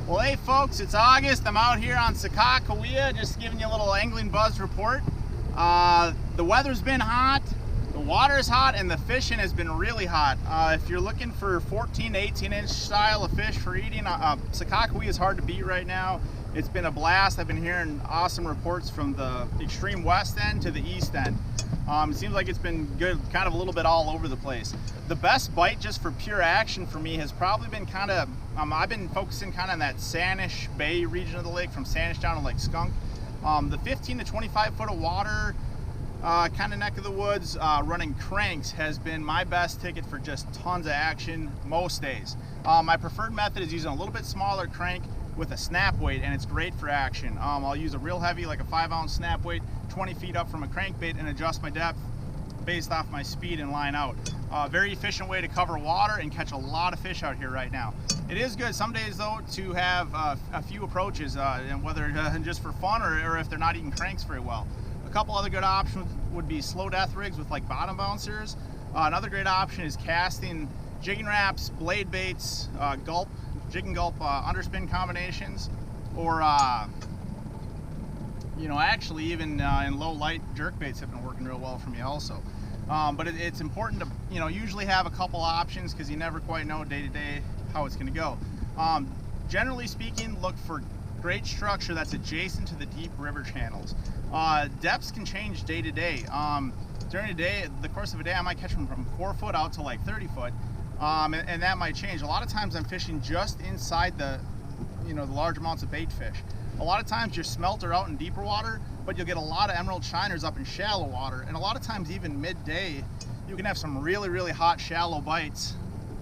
Well, hey folks, it's August. I'm out here on Sakakawea, just giving you a little angling buzz report. The weather's been hot, the water's hot, and the fishing has been really hot. If you're looking for 14 to 18 inch style of fish for eating, Sakakawea is hard to beat right now. It's been a blast. I've been hearing awesome reports from the extreme west end to the east end. It seems like it's been good, kind of a little bit all over the place. The best bite just for pure action for me has probably been kind of, I've been focusing kind of on that Sanish Bay region of the lake, from Sanish down to Lake Skunk. The 15 to 25 foot of water, kind of neck of the woods, running cranks has been my best ticket for just tons of action most days. My preferred method is using a little bit smaller crank with a snap weight, and it's great for action. I'll use a real heavy, like a 5-ounce snap weight, 20 feet up from a crankbait, and adjust my depth based off my speed and line out. Very efficient way to cover water and catch a lot of fish out here right now. It is good some days though to have a few approaches, and whether just for fun or if they're not eating cranks very well. A couple other good options would be slow death rigs with like bottom bouncers. Another great option is casting jigging wraps, blade baits, jig and gulp underspin combinations, or you know, actually even in low light jerk baits have been working real well for me also. But it's important to, you know, usually have a couple options, because you never quite know day to day how it's going to go. Generally speaking, look for great structure that's adjacent to the deep river channels. Depths can change day to day. During the day, the course of a day, I might catch them from 4 foot out to like 30 foot. And that might change. A lot of times I'm fishing just inside the, you know, the large amounts of bait fish. A lot of times your smelt are out in deeper water, but you'll get a lot of emerald shiners up in shallow water. And a lot of times even midday, you can have some really, really hot shallow bites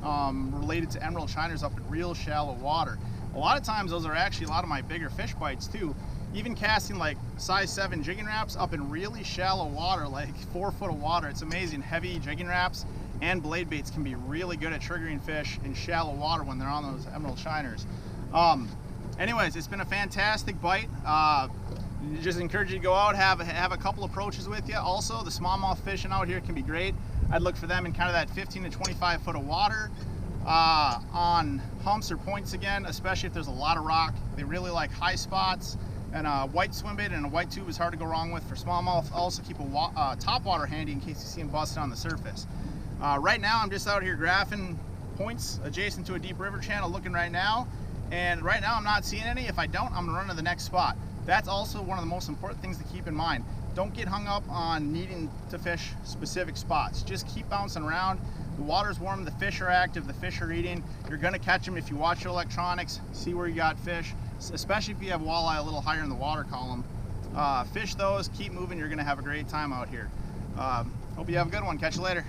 related to emerald shiners up in real shallow water. A lot of times those are actually a lot of my bigger fish bites too. Even casting like size 7 jigging wraps up in really shallow water, like 4 foot of water. It's amazing. Heavy jigging wraps and blade baits can be really good at triggering fish in shallow water when they're on those emerald shiners. Anyways, it's been a fantastic bite. Just encourage you to go out, have a couple approaches with you. Also, the smallmouth fishing out here can be great. I'd look for them in kind of that 15 to 25 foot of water, on humps or points again, especially if there's a lot of rock. They really like high spots, and a white swim bait and a white tube is hard to go wrong with for smallmouth. Also keep a top water handy in case you see them busted on the surface. Right now I'm just out here graphing points adjacent to a deep river channel looking right now, and right now I'm not seeing any. If I don't, I'm gonna run to the next spot. That's also one of the most important things to keep in mind. Don't get hung up on needing to fish specific spots. Just keep bouncing around. The water's warm, the fish are active, the fish are eating. You're gonna catch them if you watch your electronics, see where you got fish, especially if you have walleye a little higher in the water column. Fish those, keep moving, you're gonna have a great time out here. Hope you have a good one. Catch you later.